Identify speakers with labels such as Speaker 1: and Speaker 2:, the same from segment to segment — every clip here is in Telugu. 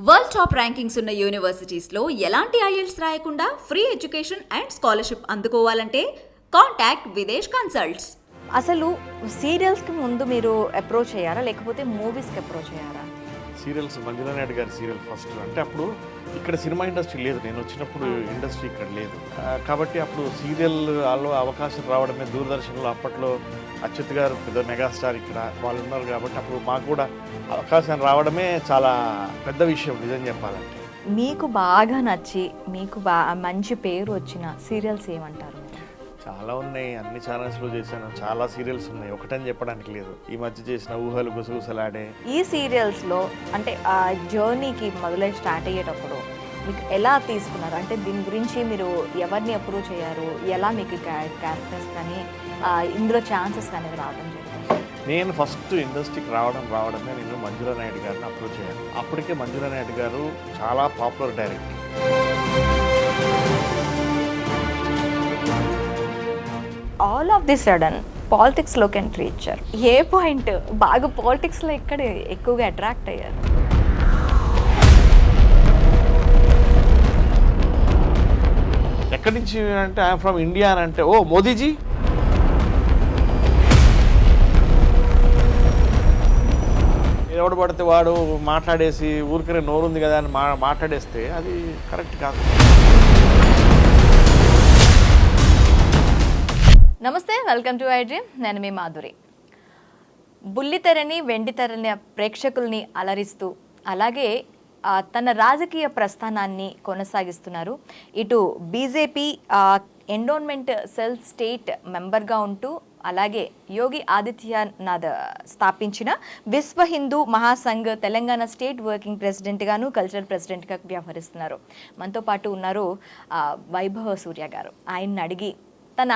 Speaker 1: వరల్డ్ టాప్ ర్యాంకింగ్స్ ఉన్న యూనివర్సిటీస్లో ఎలాంటి ఐఎల్స్ రాయకుండా ఫ్రీ ఎడ్యుకేషన్ అండ్ స్కాలర్షిప్ అందుకోవాలంటే కాంటాక్ట్ విదేశ్ కన్సల్ట్స్.
Speaker 2: అసలు సీరియల్స్కి ముందు మీరు అప్రోచ్ అయ్యారా లేకపోతే మూవీస్కి అప్రోచ్ అయ్యారా?
Speaker 3: సీరియల్స్ మంజులా నాయుడు గారి సీరియల్ ఫస్ట్. అంటే అప్పుడు ఇక్కడ సినిమా ఇండస్ట్రీ లేదు, నేను వచ్చినప్పుడు ఇండస్ట్రీ ఇక్కడ లేదు కాబట్టి అప్పుడు సీరియల్లో అవకాశం రావడమే దూరదర్శన్లో. అప్పట్లో అచ్యుత్ గారు పెద్ద మెగాస్టార్, ఇక్కడ వాళ్ళు ఉన్నారు కాబట్టి అప్పుడు మాకు కూడా అవకాశం రావడమే చాలా పెద్ద విషయం నిజం చెప్పాలంటే.
Speaker 2: మీకు బాగా నచ్చి మీకు మంచి పేరు వచ్చిన సీరియల్స్ ఏమంటారు?
Speaker 3: చాలా ఉన్నాయి, అన్ని ఛానల్స్లో చేశాను, చాలా సీరియల్స్ ఉన్నాయి, ఒకటని చెప్పడానికి లేదు. ఈ మధ్య చేసిన ఊహలు గుసగుసలాడే
Speaker 2: ఈ సీరియల్స్లో అంటే ఆ జర్నీకి మొదలై స్టార్ట్ అయ్యేటప్పుడు మీకు ఎలా తీసుకున్నారు? అంటే దీని గురించి మీరు ఎవరిని అప్రోచ్ అయ్యారు? ఎలా మీకు క్యారెక్టర్స్ కానీ ఇందులో ఛాన్సెస్ అనేది రావడం జరిగింది?
Speaker 3: నేను ఫస్ట్ ఇండస్ట్రీకి రావడమే నేను మంజులా నాయుడు గారిని అప్రోచ్ అయ్యాను. అప్పటికే మంజులా నాయుడు గారు చాలా popular director.
Speaker 2: All of the sudden పాలిటిక్స్లోకి ఎంట్రీ ఇచ్చారు. ఏ పాయింట్ బాగా పాలిటిక్స్లో ఎక్కడ ఎక్కువగా అట్రాక్ట్ అయ్యారు?
Speaker 3: ఎక్కడి నుంచి అంటే ఐఎమ్ ఫ్రమ్ ఇండియా అని అంటే ఓ మోదీజీ. ఎవడు పడితే వాడు మాట్లాడేసి ఊరికనే నోరుంది కదా అని మాట్లాడేస్తే అది కరెక్ట్ కాదు.
Speaker 2: నమస్తే, వెల్కమ్ టు ఐ డ్రీమ్. నేను మీ మాధురి. బుల్లితెరని వెండితెరని ప్రేక్షకుల్ని అలరిస్తూ అలాగే తన రాజకీయ ప్రస్థానాన్ని కొనసాగిస్తున్నారు. ఇటు బీజేపీ ఎండోన్మెంట్ సెల్ స్టేట్ మెంబర్గా ఉంటూ అలాగే యోగి ఆదిత్యనాథ్ స్థాపించిన విశ్వ హిందూ మహాసంఘ్ తెలంగాణ స్టేట్ వర్కింగ్ ప్రెసిడెంట్గాను కల్చరల్ ప్రెసిడెంట్గా వ్యవహరిస్తున్నారు. మనతో పాటు ఉన్నారు వైభవ సూర్య గారు. ఆయన్ని అడిగి తన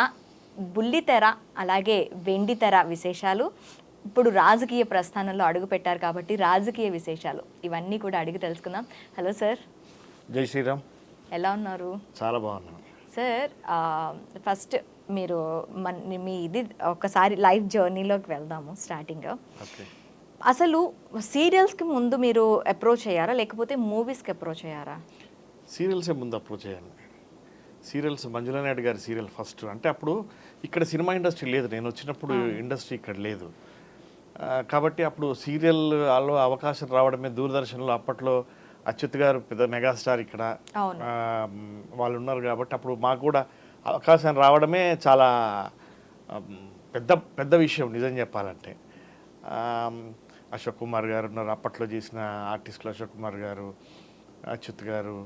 Speaker 2: బుల్లితెర అలాగే వెండితెర విశేషాలు, ఇప్పుడు రాజకీయ ప్రస్థానంలో అడుగు పెట్టారు కాబట్టి రాజకీయ విశేషాలు ఇవన్నీ కూడా అడిగి తెలుసుకుందాం. Hello sir.
Speaker 3: జై శ్రీరామ్.
Speaker 2: ఎలా ఉన్నారు?
Speaker 3: చాలా బాగున్నాను
Speaker 2: సార్. ఫస్ట్ మీరు మీ ఇది ఒకసారి లైఫ్ జర్నీలోకి వెళ్దాము. స్టార్టింగ్ అసలు సీరియల్స్కి ముందు మీరు అప్రోచ్ అయ్యారా లేకపోతే మూవీస్కి అప్రోచ్ అయ్యారా?
Speaker 3: సీరియల్సే ముందు అప్రోచ్ అయ్యాను. సీరియల్స్ మంజులా నాయుడు గారి సీరియల్ ఫస్ట్. అంటే అప్పుడు ఇక్కడ సినిమా ఇండస్ట్రీ లేదు, నేను వచ్చినప్పుడు ఇండస్ట్రీ ఇక్కడ లేదు కాబట్టి అప్పుడు సీరియల్లో అవకాశం రావడమే దూరదర్శన్లో. అప్పట్లో అచ్యుత్ గారు పెద్ద మెగాస్టార్, ఇక్కడ వాళ్ళు ఉన్నారు కాబట్టి అప్పుడు మాకు కూడా అవకాశం రావడమే చాలా పెద్ద విషయం నిజం చెప్పాలంటే. అశోక్ కుమార్ గారు ఉన్నారు, అప్పట్లో చేసిన ఆర్టిస్టులు అశోక్ కుమార్ గారు, అచ్యుత్ గారు,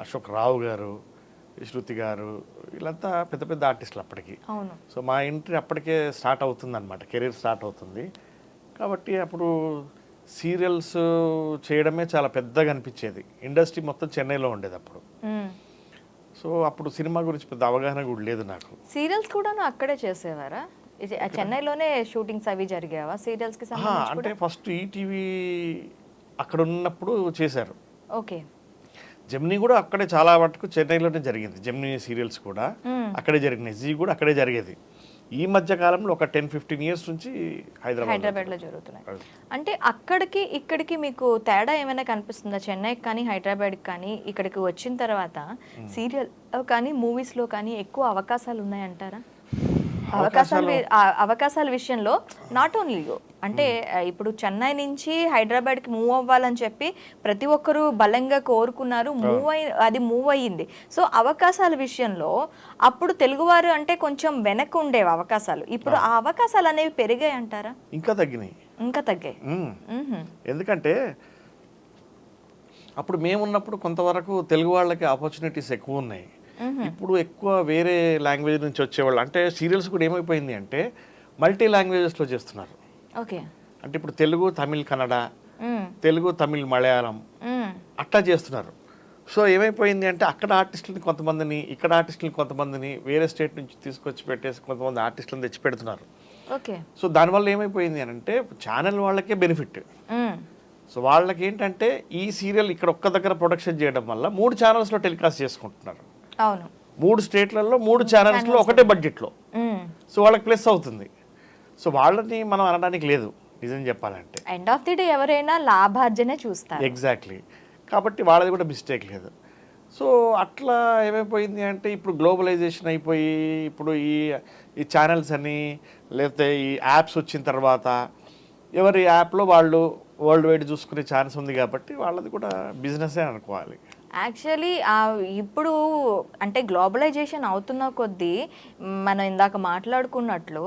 Speaker 3: అశోక్ రావు గారు, శృతి గారు, వీళ్ళంతా పెద్ద పెద్ద ఆర్టిస్టులు అప్పటికి. సో మా ఎంట్రీ అప్పటికే స్టార్ట్ అవుతుంది అనమాట, కెరీర్ స్టార్ట్ అవుతుంది కాబట్టి అప్పుడు సీరియల్స్ చేయడమే చాలా పెద్దగా అనిపించేది. ఇండస్ట్రీ మొత్తం చెన్నైలో ఉండేది అప్పుడు. సో అప్పుడు సినిమా గురించి పెద్ద అవగాహన కూడా లేదు నాకు.
Speaker 2: సీరియల్స్ కూడా అక్కడే చేసేవారా? చెన్నైలోనే షూటింగ్స్ అవి జరిగేవా సీరియల్స్కి?
Speaker 3: అంటే ఫస్ట్ ఈటీవీ అక్కడ ఉన్నప్పుడు చేశారు.
Speaker 2: ఓకే.
Speaker 3: జెమినీ కూడా అక్కడే చాలా మటుకు చెన్నైలోనే జరిగింది. జెమినీ సీరియల్స్ కూడా అక్కడే జరిగినాయి, జీ కూడా అక్కడే జరిగేది. ఈ మధ్య కాలంలో ఒక 10-15 years నుంచి హైదరాబాద్లో జరుగుతున్నాయి.
Speaker 2: అంటే అక్కడికి ఇక్కడికి మీకు తేడా ఏమైనా కనిపిస్తుందా? చెన్నైకి కానీ హైదరాబాద్కి కానీ ఇక్కడికి వచ్చిన తర్వాత సీరియల్ కానీ మూవీస్లో కానీ ఎక్కువ అవకాశాలు ఉన్నాయంటారా? అవకాశాల విషయంలో నాట్ ఓన్లీ యూ, అంటే ఇప్పుడు చెన్నై నుంచి హైదరాబాద్కి మూవ్ అవ్వాలని చెప్పి ప్రతి ఒక్కరూ బలంగా కోరుకున్నారు, అది మూవ్ అయ్యింది. సో అవకాశాల విషయంలో అప్పుడు తెలుగువారు అంటే కొంచెం వెనక్కి ఉండేవి అవకాశాలు, ఇప్పుడు ఆ అవకాశాలు అనేవి పెరిగాయి అంటారా?
Speaker 3: ఇంకా తగ్గాయి. ఎందుకంటే అప్పుడు మేమున్నప్పుడు కొంతవరకు తెలుగు వాళ్ళకి ఆపర్చునిటీస్ ఎక్కువ ఉన్నాయి. ఇప్పుడు ఎక్కువ వేరే లాంగ్వేజ్ నుంచి వచ్చేవాళ్ళు. అంటే సీరియల్స్ కూడా ఏమైపోయింది అంటే మల్టీ లాంగ్వేజెస్లో చేస్తున్నారు.
Speaker 2: ఓకే.
Speaker 3: అంటే ఇప్పుడు తెలుగు, తమిళ్, కన్నడ, తెలుగు, తమిళ్, మలయాళం అట్లా చేస్తున్నారు. సో ఏమైపోయింది అంటే అక్కడ ఆర్టిస్టులని కొంతమందిని, ఇక్కడ ఆర్టిస్టులని కొంతమందిని వేరే స్టేట్ నుంచి తీసుకొచ్చి పెట్టేసి కొంతమంది ఆర్టిస్టులను తెచ్చి పెడుతున్నారు.
Speaker 2: ఓకే.
Speaker 3: సో దానివల్ల ఏమైపోయింది అని అంటే ఛానల్ వాళ్ళకే బెనిఫిట్. సో వాళ్ళకి ఏంటంటే ఈ సీరియల్ ఇక్కడ ఒక్క దగ్గర ప్రొడక్షన్ చేయడం వల్ల 3 ఛానల్స్లో టెలికాస్ట్ చేసుకుంటున్నారు.
Speaker 2: అవును.
Speaker 3: 3 స్టేట్లలో 3 ఛానల్స్లో ఒకటే బడ్జెట్లో. సో వాళ్ళకి ప్లస్ అవుతుంది. సో వాళ్ళని మనం అనడానికి లేదు. నిజం చెప్పాలంటే.
Speaker 2: ఎండ్ ఆఫ్ ది డే ఎవరైనా లాభార్జనే చూస్తారు.
Speaker 3: ఎగ్జాక్ట్లీ. కాబట్టి వాళ్ళది కూడా మిస్టేక్ లేదు. సో అట్లా ఏమైపోయింది అంటే ఇప్పుడు గ్లోబలైజేషన్ అయిపోయి ఇప్పుడు ఈ ఛానల్స్ అని లేకపోతే ఈ యాప్స్ వచ్చిన తర్వాత ఎవరి యాప్లో వాళ్ళు వరల్డ్ వైడ్ చూసుకునే ఛాన్స్ ఉంది కాబట్టి వాళ్ళది కూడా బిజినెసే అనుకోవాలి.
Speaker 2: యాక్చువల్లీ ఇప్పుడు అంటే గ్లోబలైజేషన్ అవుతున్న కొద్దీ మనం ఇందాక మాట్లాడుకున్నట్లు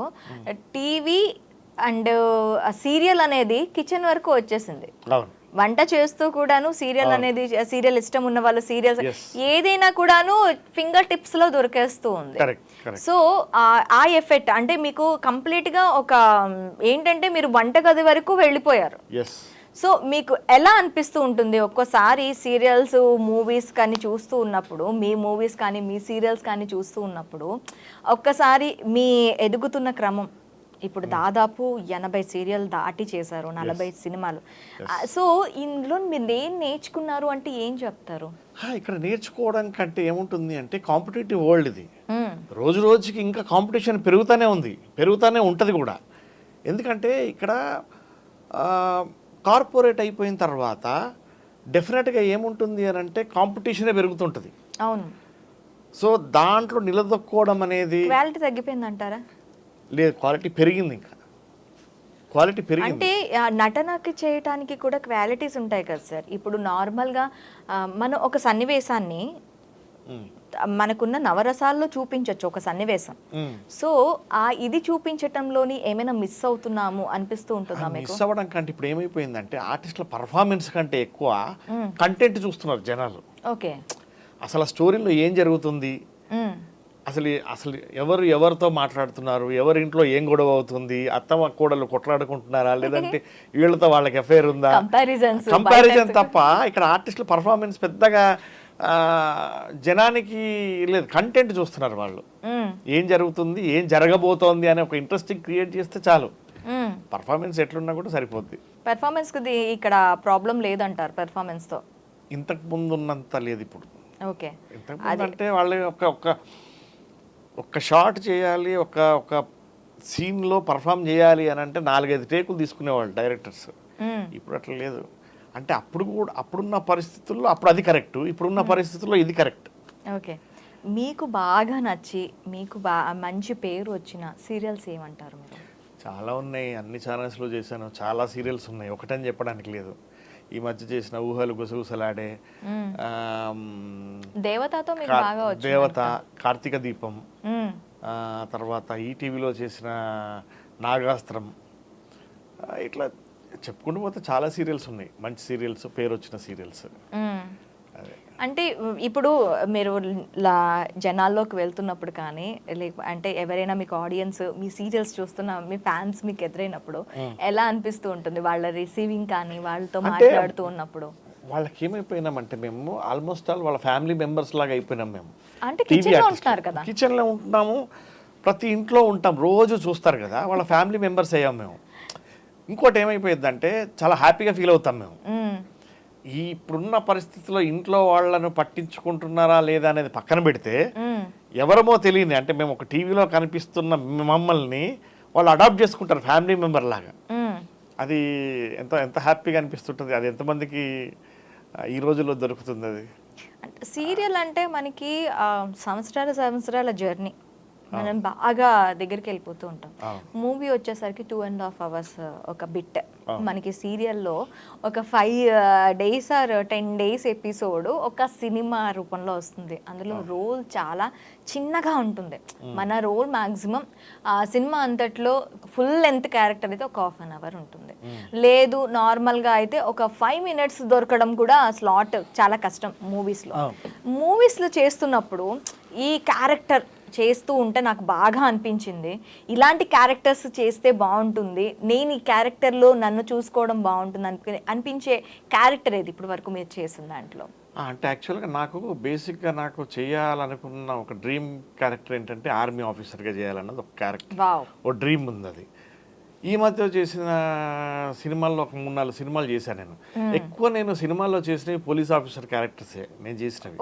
Speaker 2: టీవీ అండ్ సీరియల్ అనేది కిచెన్ వరకు వచ్చేసింది.
Speaker 3: అవును.
Speaker 2: వంట చేస్తూ కూడాను సీరియల్ అనేది, సీరియల్ ఇష్టం ఉన్న వాళ్ళు సీరియల్స్
Speaker 3: Yes.
Speaker 2: ఏదైనా కూడాను ఫింగర్ టిప్స్ లో దొరికేస్తూ ఉంది.
Speaker 3: కరెక్ట్.
Speaker 2: సో ఆ ఎఫెక్ట్ అంటే మీకు కంప్లీట్ గా ఒక ఏంటంటే మీరు వంటగది వరకు వెళ్ళిపోయారు.
Speaker 3: ఎస్.
Speaker 2: సో మీకు ఎలా అనిపిస్తూ ఉంటుంది ఒక్కోసారి సీరియల్స్ మూవీస్ కానీ చూస్తూ ఉన్నప్పుడు, మీ మూవీస్ కానీ మీ సీరియల్స్ కానీ చూస్తూ ఉన్నప్పుడు ఒక్కసారి మీ ఎదుగుతున్న క్రమం ఇప్పుడు దాదాపు 80 సీరియల్ దాటి చేశారు, 40 సినిమాలు. సో ఇందులో మీరు ఏం నేర్చుకున్నారు అంటే ఏం చెప్తారు?
Speaker 3: ఇక్కడ నేర్చుకోవడం కంటే ఏముంటుంది అంటే కాంపిటేటివ్ వరల్డ్ ఇది. రోజు రోజుకి ఇంకా కాంపిటీషన్ పెరుగుతూనే ఉంటుంది కూడా. ఎందుకంటే ఇక్కడ కార్పొరేట్ అయిపోయిన తర్వాత డెఫినెట్గా ఏముంటుంది అని అంటే కాంపిటీషనే పెరుగుతుంటుంది.
Speaker 2: అవును.
Speaker 3: సో దాంట్లో నిలదొక్కోవడం అనేది
Speaker 2: క్వాలిటీ తగ్గిపోయిందంటారా?
Speaker 3: లేదు, క్వాలిటీ పెరిగింది. ఇంకా క్వాలిటీ పెరిగింది
Speaker 2: అంటే నటనకి చేయటానికి కూడా క్వాలిటీస్ ఉంటాయి కదా సార్. ఇప్పుడు నార్మల్గా మనం ఒక సన్నివేశాన్ని మనకున్న నవరసాల్లో చూపించవచ్చు ఒక సన్నివేశం. సో ఇది చూపించటంలోని ఏమైనా మిస్ అవుతున్నాము అనిపిస్తూ ఉంటుందా మీకు?
Speaker 3: మిస్ అవ్వడం కంటే ఇప్పుడు ఏమైపోయిందంటే ఆర్టిస్టుల పర్ఫార్మెన్స్ కంటే ఎక్కువ కంటెంట్ చూస్తున్నారు జనాలు.
Speaker 2: ఓకే.
Speaker 3: అసలు స్టోరీలో ఏం జరుగుతుంది, అసలు ఎవరితో మాట్లాడుతున్నారు, ఎవరి ఇంట్లో ఏం గొడవ అవుతుంది, అత్తమ్మ కోడలు కొట్లాడుకుంటున్నారా, లేదంటే వీళ్ళతో వాళ్ళకి అఫేర్ ఉందా, కంపారిజన్ తప్ప ఇక్కడ ఆర్టిస్టుల పర్ఫార్మెన్స్ పెద్దగా జనానికి లేదు. కంటెంట్ చూస్తున్నారు వాళ్ళు, ఏం జరుగుతుంది, ఏం జరగబోతోంది అనే ఒక ఇంట్రెస్టింగ్ క్రియేట్ చేస్తే చాలు. పర్ఫార్మెన్స్ ఎట్లున్నా కూడా సరిపోద్ది.
Speaker 2: పెర్ఫార్మెన్స్ కి ఇక్కడ ప్రాబ్లం లేదంటారు పెర్ఫార్మెన్స్ తో?
Speaker 3: ఇంతకు ముందు ఉన్నంత లేదు ఇప్పుడు.
Speaker 2: ఓకే.
Speaker 3: ఇంతకు ముందు అంటే వాళ్ళు ఒక షాట్ చేయాలి, ఒక సీన్లో పర్ఫామ్ చేయాలి అని అంటే 4-5 టేకులు తీసుకునేవాళ్ళు డైరెక్టర్స్. ఇప్పుడు అట్లా లేదు. అంటే అప్పుడున్న పరిస్థితుల్లో అప్పుడు అది కరెక్ట్, ఇప్పుడున్న పరిస్థితుల్లో ఇది కరెక్ట్.
Speaker 2: ఓకే. మీకు బాగా నచ్చి మీకు మంచి పేరు వచ్చిన సీరియల్స్ ఏమంటారు మీరు?
Speaker 3: చాలా ఉన్నాయి, అన్ని ఛానల్స్లో చేశాను, చాలా సీరియల్స్ ఉన్నాయి, ఒకటని చెప్పడానికి లేదు. ఈ మధ్య చేసిన ఊహలు గుసగుసలాడే,
Speaker 2: దేవతతో మీకు బాగా వచ్చింది.
Speaker 3: దేవత, కార్తీక దీపం, తర్వాత ఈటీవీలో చేసిన నాగాస్త్రం, ఇట్లా చెప్పుకుంటూ పోతే చాలా సీరియల్స్ ఉన్నాయి, మంచి సీరియల్స్, పేరు వచ్చిన సీరియల్స్.
Speaker 2: అంటే ఇప్పుడు మీరు జనాల్లోకి వెళ్తున్నప్పుడు కానీ అంటే ఎవరైనా మీకు ఆడియన్స్ మీ సీరియల్స్ చూస్తున్న మీ ఫ్యాన్స్ మీకు ఎదురైనప్పుడు ఎలా అనిపిస్తూ ఉంటుంది వాళ్ళ రిసీవింగ్ కానీ వాళ్ళతో మాట్లాడుతూ ఉన్నప్పుడు?
Speaker 3: వాళ్ళకి ఏమైపోయినామంటే మేము ఆల్మోస్ట్ ఆల్ వాళ్ళ ఫ్యామిలీ మెంబర్స్ లాగా అయిపోయినాం మేము.
Speaker 2: అంటే కిచెన్లో ఉంటున్నారు కదా,
Speaker 3: కిచెన్లో ఉంటున్నాము, ప్రతి ఇంట్లో ఉంటాం, రోజు చూస్తారు కదా, వాళ్ళ ఫ్యామిలీ మెంబర్స్ అయ్యాం మేము. ఇంకోటి ఏమైపోయిందంటే చాలా హ్యాపీగా ఫీల్ అవుతాం మేము. ఈ ఇప్పుడున్న పరిస్థితిలో ఇంట్లో వాళ్ళను పట్టించుకుంటున్నారా లేదా అనేది పక్కన పెడితే ఎవరమో తెలియని అంటే మేము ఒక టీవీలో కనిపిస్తున్న మమ్మల్ని వాళ్ళు అడాప్ట్ చేసుకుంటారు ఫ్యామిలీ మెంబర్ లాగా. అది ఎంత హ్యాపీగా అనిపిస్తుంటుంది. అది ఎంతమందికి ఈ రోజుల్లో దొరుకుతుంది అది.
Speaker 2: సీరియల్ అంటే మనకి సంవత్సరాల జర్నీ, మనం బాగా దగ్గరికి వెళ్ళిపోతూ ఉంటాం. మూవీ వచ్చేసరికి 2.5 hours ఒక బిట్. మనకి సీరియల్లో ఒక 5 days or 10 days ఎపిసోడ్ ఒక సినిమా రూపంలో వస్తుంది. అందులో రోల్ చాలా చిన్నగా ఉంటుంది. మన రోల్ మ్యాక్సిమం సినిమా అంతట్లో ఫుల్ లెంత్ క్యారెక్టర్ అయితే ఒక 1/2 hour ఉంటుంది. లేదు నార్మల్గా అయితే ఒక 5 minutes దొరకడం కూడా స్లాట్ చాలా కష్టం మూవీస్లో చేస్తున్నప్పుడు. ఈ క్యారెక్టర్ చేస్తూ ఉంటే నాకు బాగా అనిపించింది, ఇలాంటి క్యారెక్టర్స్ చేస్తే బాగుంటుంది, నేను ఈ క్యారెక్టర్లో నన్ను చూసుకోవడం బాగుంటుంది అనిపించే క్యారెక్టర్ ఏది ఇప్పుడు వరకు మీరు చేసిన దాంట్లో?
Speaker 3: అంటే యాక్చువల్గా బేసిక్గా నాకు చేయాలనుకున్న ఒక డ్రీమ్ క్యారెక్టర్ ఏంటంటే ఆర్మీ ఆఫీసర్గా చేయాలన్నది ఒక క్యారెక్టర్, ఒక డ్రీమ్ ఉంది. అది ఈ మధ్య చేసిన సినిమాల్లో ఒక 3-4 సినిమాలు చేశాను నేను. ఎక్కువ నేను సినిమాల్లో చేసినవి పోలీస్ ఆఫీసర్ క్యారెక్టర్సే నేను చేసినవి.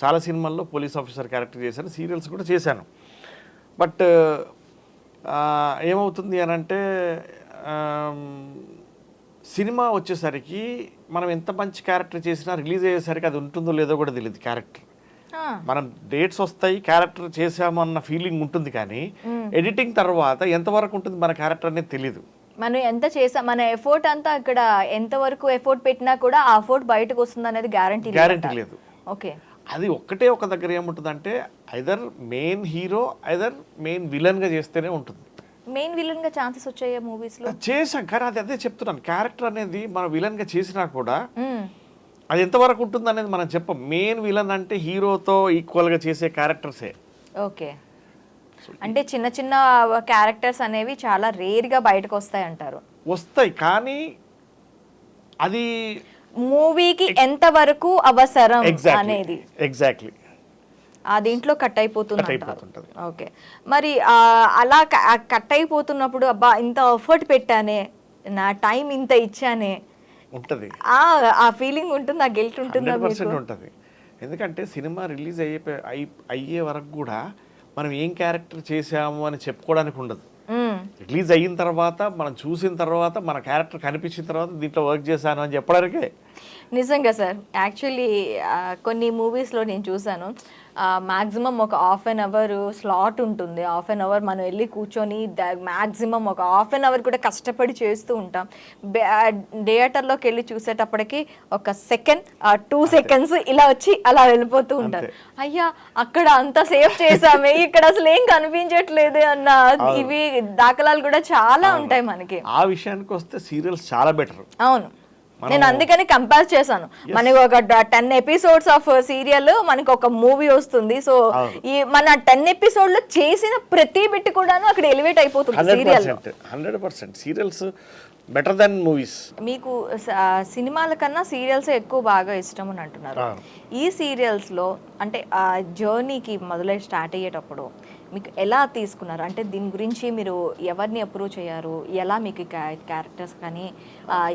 Speaker 3: చాలా సినిమాల్లో పోలీస్ ఆఫీసర్ క్యారెక్టర్ చేశాను, సీరియల్స్ కూడా చేశాను. బట్ ఏమవుతుంది అని అంటే సినిమా వచ్చేసరికి మనం ఎంత మంచి క్యారెక్టర్ చేసినా రిలీజ్ అయ్యేసరికి అది ఉంటుందో లేదో కూడా తెలియదు క్యారెక్టర్. మనం డేట్స్ వస్తాయి, క్యారెక్టర్ చేసామన్న ఫీలింగ్ ఉంటుంది, కానీ ఎడిటింగ్ తర్వాత ఎంతవరకు ఉంటుంది మన క్యారెక్టర్ అనేది తెలీదు.
Speaker 2: మనం ఎంత చేసా, మన ఎఫోర్ట్ అంతా అక్కడ ఎంతవరకు ఎఫోర్ట్ పెట్టినా కూడా ఆ ఎఫోర్ట్ బయటకు వస్తుంది అనేది గ్యారంటీ
Speaker 3: లేదు.
Speaker 2: ఓకే,
Speaker 3: అది ఒక్కటే ఒక దగ్గర ఏముంటుందంటే either main hero either main villain గా చేస్తేనే ఉంటుంది.
Speaker 2: మెయిన్ విలన్ గా ఛాన్సెస్ వచ్చాయా మూవీస్ లో?
Speaker 3: చేసాం, కానీ అదే చెప్తున్నాను, క్యారెక్టర్ అనేది మన విలన్ గా చేసినా కూడా అది ఎంతవరకు ఉంటుంది అనేది మనం చెప్పం. మెయిన్ విలన్ అంటే హీరోతో ఈక్వల్ గా చేసే క్యారెక్టర్సే.
Speaker 2: ఓకే, అంటే చిన్న చిన్న క్యారెక్టర్స్ అనేవి చాలా రేర్ గా బయటకు వస్తాయి అంటారు.
Speaker 3: వస్తాయి, కానీ అది
Speaker 2: మూవీకి ఎంత వరకు అవసరం అనేది
Speaker 3: ఎగ్జాక్ట్లీ
Speaker 2: ఆ దీంట్లో కట్ అయిపోతుంది. ఓకే, మరి అలా కట్ అయిపోతున్నప్పుడు అబ్బా ఇంత ఎఫర్ట్ పెట్టానే, నా టైం ఇంత ఇచ్చానే
Speaker 3: ఉంటది,
Speaker 2: ఆ ఫీలింగ్ ఉంటుంది, ఆ గిల్ట్ ఉంటుందా?
Speaker 3: 100% ఉంటది. ఎందుకంటే సినిమా రిలీజ్ అయ్యే వరకు కూడా మనం ఏం క్యారెక్టర్ చేసాము అని చెప్పుకోవడానికి ఉండదు. రిలీజ్ అయిన తర్వాత మనం చూసిన తర్వాత మన క్యారెక్టర్ కనిపించిన తర్వాత దీంట్లో వర్క్ చేశాను అని చెప్పడానికే.
Speaker 2: నిజంగా సార్, యాక్చువల్లీ కొన్ని మూవీస్లో నేను చూసాను, మ్యాక్సిమం ఒక ½ స్లాట్ ఉంటుంది. ½ మనం వెళ్ళి కూర్చొని మ్యాక్సిమం ఒక ½ కూడా కష్టపడి చేస్తూ ఉంటాం. థియేటర్లోకి వెళ్ళి చూసేటప్పటికి ఒక సెకండ్ 2 seconds ఇలా వచ్చి అలా వెళ్ళిపోతూ ఉంటారు. అయ్యా అక్కడ అంత సేవ్ చేసామే, ఇక్కడ అసలు ఏం కనిపించట్లేదు అన్న ఇవి దాఖలాలు కూడా చాలా ఉంటాయి మనకి.
Speaker 3: ఆ విషయానికి వస్తే సీరియల్స్ చాలా బెటర్.
Speaker 2: అవును, నేను అందుకని కంపేర్ చేశాను. మనకి ఒక 10 episodes ఆఫ్ సీరియల్, మనకి ఒక మూవీ వస్తుంది. సో ఈ మన 10 episodes లో చేసిన ప్రతి బిట్ కూడా అక్కడ ఎలివేట్ అయిపోతుంది serial.
Speaker 3: 100% serials better then movies.
Speaker 2: మీకు సినిమాల కన్నా సీరియల్స్ ఎక్కువ బాగా ఇష్టం అని అంటున్నారు. ఈ సీరియల్స్ లో అంటే ఆ జర్నీకి మొదలై స్టార్ట్ అయ్యేటప్పుడు మీకు ఎలా తీసుకున్నారు? అంటే దీని గురించి మీరు ఎవరిని అప్రోచ్ అయ్యారు? ఎలా మీకు క్యారెక్టర్స్ కానీ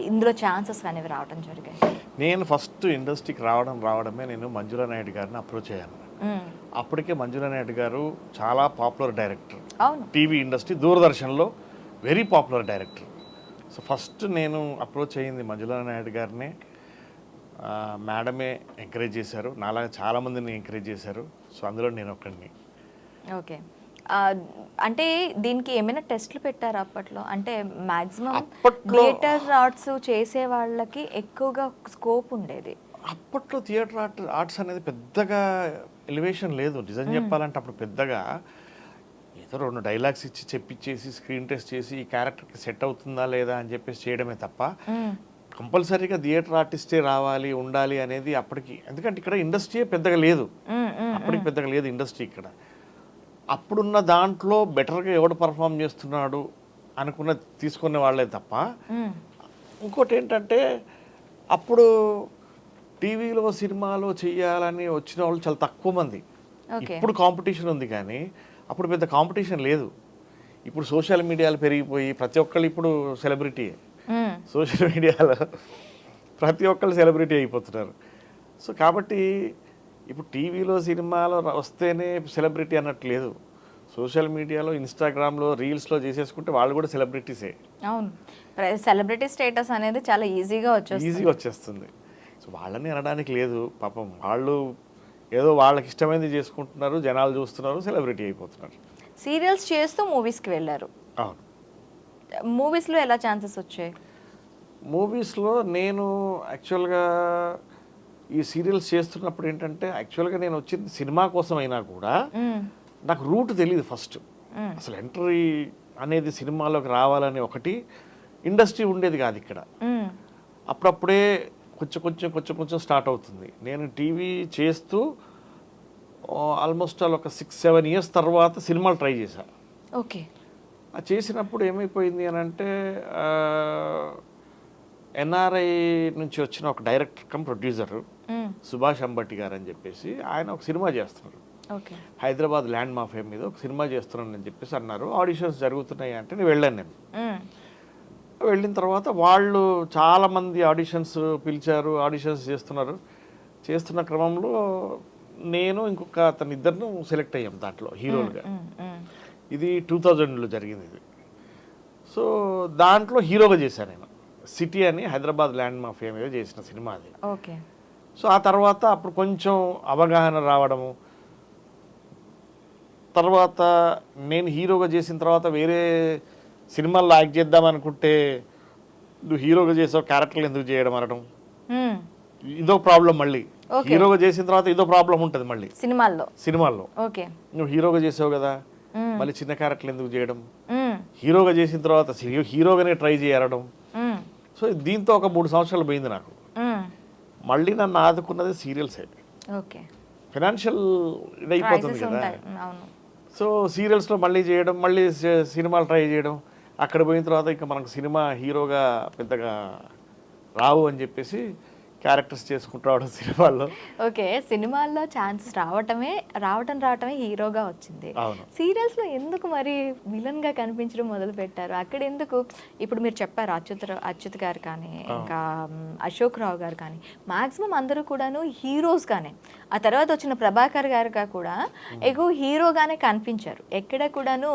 Speaker 2: ఇందులో ఛాన్సెస్ కానీ రావడం జరిగాయి?
Speaker 3: నేను ఫస్ట్ ఇండస్ట్రీకి రావడమే నేను మంజులా నాయుడు గారిని అప్రోచ్ అయ్యాను. అప్పటికే మంజులా నాయుడు గారు చాలా పాపులర్ డైరెక్టర్, టీవీ ఇండస్ట్రీ దూరదర్శన్లో very popular director. So first నేను అప్రోచ్ అయ్యింది మంజులా నాయుడు గారినే. మేడమే ఎంకరేజ్ చేశారు, నాలాగా చాలామందిని ఎంకరేజ్ చేశారు. సో అందులో నేను ఒక్కడిని.
Speaker 2: ఓకే, అంటే దీనికి ఏమైనా టెస్ట్లు పెట్టారా అప్పట్లో? అంటే మ్యాక్సిమం థియేటర్ ఆర్ట్స్ చేసే వాళ్ళకి ఎక్కువగా స్కోప్ ఉండేది.
Speaker 3: అప్పట్లో థియేటర్ ఆర్ట్స్ అనేది పెద్దగా ఎలివేషన్ లేదు నిజం చెప్పాలంటే. అప్పుడు పెద్దగా ఏదో 2 డైలాగ్స్ ఇచ్చి చెప్పించేసి స్క్రీన్ టెస్ట్ చేసి ఈ క్యారెక్టర్కి సెట్ అవుతుందా లేదా అని చెప్పేసి చేయడమే తప్ప కంపల్సరీగా థియేటర్ ఆర్టిస్టే రావాలి ఉండాలి అనేది అప్పటికి. ఎందుకంటే ఇక్కడ ఇండస్ట్రీయే పెద్దగా లేదు, అప్పటికి పెద్దగా లేదు ఇండస్ట్రీ ఇక్కడ. అప్పుడున్న దాంట్లో బెటర్గా ఎవడు పర్ఫామ్ చేస్తున్నాడు అనుకున్న తీసుకునే వాళ్ళే తప్ప. ఇంకోటి ఏంటంటే అప్పుడు టీవీలో సినిమాలో చెయ్యాలని వచ్చిన వాళ్ళు చాలా తక్కువ మంది. ఇప్పుడు కాంపిటీషన్ ఉంది, కానీ అప్పుడు పెద్ద కాంపిటీషన్ లేదు. ఇప్పుడు సోషల్ మీడియాలు పెరిగిపోయి ప్రతి ఒక్కళ్ళు ఇప్పుడు సెలబ్రిటీ. సోషల్ మీడియాలో ప్రతి ఒక్కళ్ళు సెలబ్రిటీ అయిపోతున్నారు. సో కాబట్టి ఇప్పుడు టీవీలో సినిమాలో వస్తేనే సెలబ్రిటీ అన్నట్టు లేదు. సోషల్ మీడియాలో ఇన్స్టాగ్రామ్లో రీల్స్లో చేసేసుకుంటే వాళ్ళు కూడా సెలబ్రిటీసే.
Speaker 2: అవును, సెలబ్రిటీ స్టేటస్ అనేది చాలా ఈజీగా
Speaker 3: వచ్చేస్తుంది. సో వాళ్ళని అనడానికి లేదు, పాపం వాళ్ళు ఏదో వాళ్ళకి ఇష్టమైనది చేసుకుంటున్నారు, జనాలు చూస్తున్నారు, సెలబ్రిటీ అయిపోతున్నారు.
Speaker 2: సీరియల్స్ చేస్తూ మూవీస్కి వెళ్ళారు.
Speaker 3: అవును,
Speaker 2: మూవీస్లో ఎలా ఛాన్సెస్ వచ్చాయి?
Speaker 3: మూవీస్లో నేను యాక్చువల్గా ఈ సీరియల్స్ చేస్తున్నప్పుడు ఏంటంటే యాక్చువల్గా నేను వచ్చింది సినిమా కోసం అయినా కూడా నాకు రూట్ తెలియదు ఫస్ట్. అసలు ఎంట్రీ అనేది సినిమాలోకి రావాలని ఒకటి ఇండస్ట్రీ ఉండేది కాదు ఇక్కడ. అప్పుడప్పుడే కొంచెం స్టార్ట్ అవుతుంది. నేను టీవీ చేస్తూ ఆల్మోస్ట్ ఒక 6-7 years తర్వాత సినిమాలు ట్రై చేశాను.
Speaker 2: ఓకే,
Speaker 3: చేసినప్పుడు ఏమైపోయింది అని అంటే ఎన్ఆర్ఐ నుంచి వచ్చిన ఒక director come producer Subhash Ambati గారు అని చెప్పేసి ఆయన ఒక సినిమా చేస్తున్నారు. హైదరాబాద్ ల్యాండ్ మాఫియా మీద ఒక సినిమా చేస్తున్నాను అని చెప్పేసి అన్నారు. ఆడిషన్స్ జరుగుతున్నాయి అంటే నేను వెళ్ళాను. నేను వెళ్ళిన తర్వాత వాళ్ళు చాలామంది ఆడిషన్స్ పిలిచారు, ఆడిషన్స్ చేస్తున్న క్రమంలో నేను ఇంకొక అతను ఇద్దరిని సెలెక్ట్ అయ్యాం దాంట్లో హీరోలుగా. ఇది 2000లో జరిగింది ఇది. సో దాంట్లో హీరోగా చేశాను నేను. సిటీ అని హైదరాబాద్ ల్యాండ్ మాఫియా మీద చేసిన సినిమా అది.
Speaker 2: ఓకే.
Speaker 3: సో ఆ తర్వాత అప్పుడు కొంచెం అవగాహన రావడము, తర్వాత నేను హీరోగా చేసిన తర్వాత వేరే సినిమాల్లో యాక్ట్ చేద్దాం అనుకుంటే నువ్వు హీరోగా చేసావు, క్యారెక్టర్లు ఎందుకు చేయడం అనడం, ఇదో ప్రాబ్లం. మళ్ళీ హీరోగా చేసిన తర్వాత ఇదో ప్రాబ్లం ఉంటుంది మళ్ళీ సినిమాల్లో.
Speaker 2: ఓకే.
Speaker 3: నువ్వు హీరోగా చేసావు కదా, మళ్ళీ చిన్న క్యారెక్టర్లు ఎందుకు చేయడం, హీరోగా చేసిన తర్వాత హీరోగానే ట్రై చేయడం. సో దీంతో ఒక 3 సంవత్సరాలు పోయింది నాకు. మళ్ళీ నన్ను ఆదుకున్నది సీరియల్సే.
Speaker 2: ఓకే.
Speaker 3: ఫైనాన్షియల్ ఇదైపోతుంది కదా. సో సీరియల్స్లో మళ్ళీ చేయడం, మళ్ళీ సినిమాలు ట్రై చేయడం, అక్కడ పోయిన తర్వాత ఇంకా మనకు సినిమా హీరోగా పెద్దగా రావు అని చెప్పేసి క్యారెక్టర్స్ చేసుకుంటూ రావడం సినిమాల్లో.
Speaker 2: ఓకే. సినిమాల్లో ఛాన్సెస్ రావటమే హీరోగా వచ్చింది. సీరియల్స్లో ఎందుకు మరి విలన్గా కనిపించడం మొదలు పెట్టారు? అక్కడ ఎందుకు? ఇప్పుడు మీరు చెప్పారు అచ్యుత్ గారు కానీ, ఇంకా అశోక్ రావు గారు కానీ, మాక్సిమం అందరూ కూడాను హీరోస్ కానీ, ఆ తర్వాత వచ్చిన ప్రభాకర్ గారుగా కూడా ఎక్కువ హీరోగానే కనిపించారు. ఎక్కడ కూడాను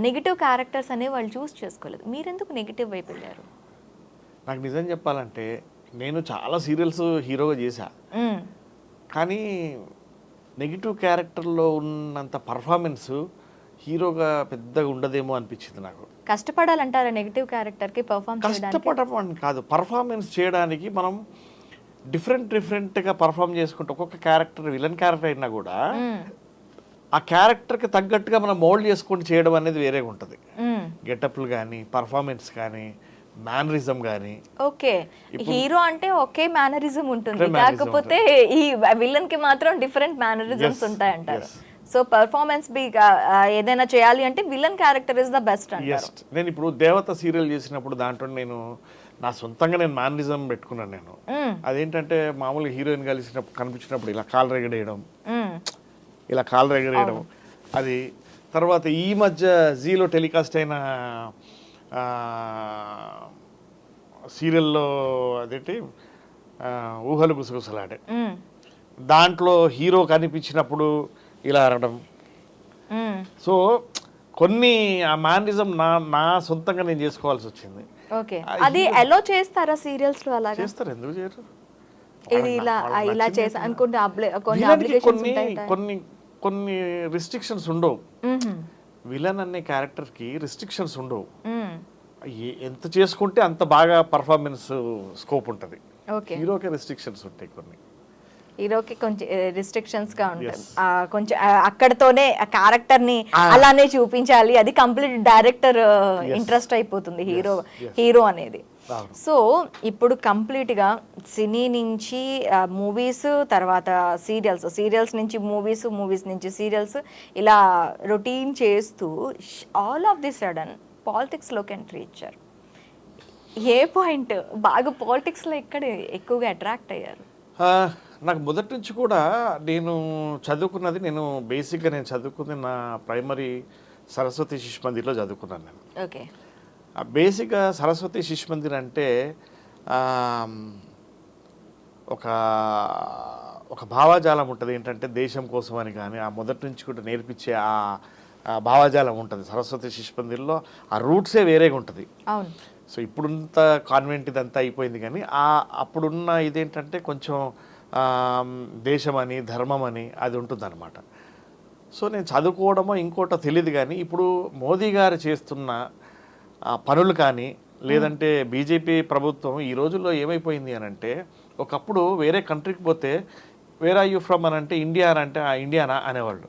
Speaker 2: నెగిటివ్ క్యారెక్టర్స్ అనేవి వాళ్ళు చూస్ చేసుకోలేదు. మీరెందుకు నెగిటివ్ వైపు వెళ్ళారు?
Speaker 3: నాకు నిజం చెప్పాలంటే నేను చాలా సీరియల్స్ హీరోగా చేశా, కానీ నెగిటివ్ క్యారెక్టర్లో ఉన్నంత పర్ఫార్మెన్స్ హీరోగా పెద్దగా ఉండదేమో అనిపించింది నాకు.
Speaker 2: కష్టపడాలంటారా నెగిటివ్ క్యారెక్టర్కి పర్ఫార్మ్ చేయడానికి?
Speaker 3: కష్టపడడం కాదు, పర్ఫార్మెన్స్ చేయడానికి మనం డిఫరెంట్గా పర్ఫామ్ చేసుకుంటే ఒక్కొక్క క్యారెక్టర్ విలన్ క్యారెక్టర్ అయినా కూడా ఆ క్యారెక్టర్కి తగ్గట్టుగా మనం మోల్డ్ చేసుకుంటూ చేయడం అనేది వేరేగా ఉంటుంది. గెటప్లు కానీ, పర్ఫార్మెన్స్ కానీ, మేనరిజం కానీ.
Speaker 2: ఓకే. హీరో అంటే ఒకే మేనరిజం ఉంటుంది, కాకపోతే ఈ విలన్ కి మాత్రం డిఫరెంట్ మేనరిజమ్స్ ఉంటాయంటారు. సో పర్ఫార్మెన్స్ ఏదైనా చేయాలి అంటే villain character is the best అంటారు.
Speaker 3: నేను ఇప్పుడు దేవత సీరియల్ చేసినప్పుడు దాంట్లో నేను నా సొంతంగా నేను మేనరిజం పెట్టుకున్నాను. నేను అదేంటంటే మామూలుగా హీరోయిన్ కనిపించినప్పుడు ఇలా కాలు రెగడేయడం, అది. తర్వాత ఈ మధ్య జీలో టెలికాస్ట్ అయిన సీరియల్లో అదేంటి ఊహలు గుసగుసలాడే, దాంట్లో హీరో కనిపించినప్పుడు ఇలా అనడం. సో కొన్ని ఆ మేనరిజం నా సొంతంగా నేను చేసుకోవాల్సి వచ్చింది.
Speaker 2: ఓకే. అది అలో చేస్తారా సీరియల్స్ లో? అలా
Speaker 3: చేస్తారు, ఎందుకు చేయరు?
Speaker 2: ఇది ఇలా చేసా అనుకుంటే
Speaker 3: కొన్ని రిస్ట్రిక్షన్స్ ఉండవు. విలన్ అనే క్యారెక్టర్ కి రిస్ట్రిక్షన్స్ ఉండవు. ఎంత చేసుకుంటే అంత బాగా పర్ఫార్మెన్స్ స్కోప్ ఉంటుంది. హీరోకి రిస్ట్రిక్షన్స్ ఉంటాయి, కొన్ని
Speaker 2: హీరోకి కొంచెం రిస్ట్రిక్షన్స్ గా ఉంటాయి. కొంచెం అక్కడతోనే ఆ క్యారెక్టర్ ని అలానే చూపించాలి, అది కంప్లీట్ డైరెక్టర్ ఇంట్రెస్ట్ అయిపోతుంది హీరో అనేది. సో ఇప్పుడు కంప్లీట్గా సినీ నుంచి మూవీస్, తర్వాత సీరియల్స్ నుంచి మూవీస్ నుంచి సీరియల్స్, ఇలా రొటీన్ చేస్తూ ఆల్ ఆఫ్ ది సడన్ పాలిటిక్స్లోకి ఎంట్రీ ఇచ్చారు. ఏ పాయింట్ బాగా పాలిటిక్స్లో ఎక్కడ ఎక్కువగా అట్రాక్ట్ అయ్యారు?
Speaker 3: నాకు మొదటి నుంచి కూడా నేను బేసిక్గా చదువుకుంది నా ప్రైమరీ సరస్వతి శిశు మందిర్లో చదువుకున్నాను నేను.
Speaker 2: ఓకే.
Speaker 3: బేసిక్గా సరస్వతి శిశు మందిర్ అంటే ఒక భావజాలం ఉంటుంది. ఏంటంటే దేశం కోసం అని కానీ ఆ మొదటి నుంచి కూడా నేర్పించే ఆ భావజాలం ఉంటుంది సరస్వతి శిశు మందిర్లో. ఆ రూట్సే వేరేగా ఉంటుంది.
Speaker 2: అవును.
Speaker 3: సో ఇప్పుడుంత కాన్వెంట్ ఇదంతా అయిపోయింది, కానీ అప్పుడున్న ఇదేంటంటే కొంచెం దేశం అని, ధర్మం అని అది ఉంటుందన్నమాట. సో నేను చదువుకోవడమో ఇంకోటో తెలియదు, కానీ ఇప్పుడు మోదీ గారు చేస్తున్న పనులు కానీ, లేదంటే బీజేపీ ప్రభుత్వం ఈ రోజుల్లో ఏమైపోయింది అని అంటే, ఒకప్పుడు వేరే కంట్రీకి పోతే వేర్ ఆర్ యూ ఫ్రమ్ అని అంటే ఇండియా అని అంటే ఇండియానా అనేవాళ్ళు.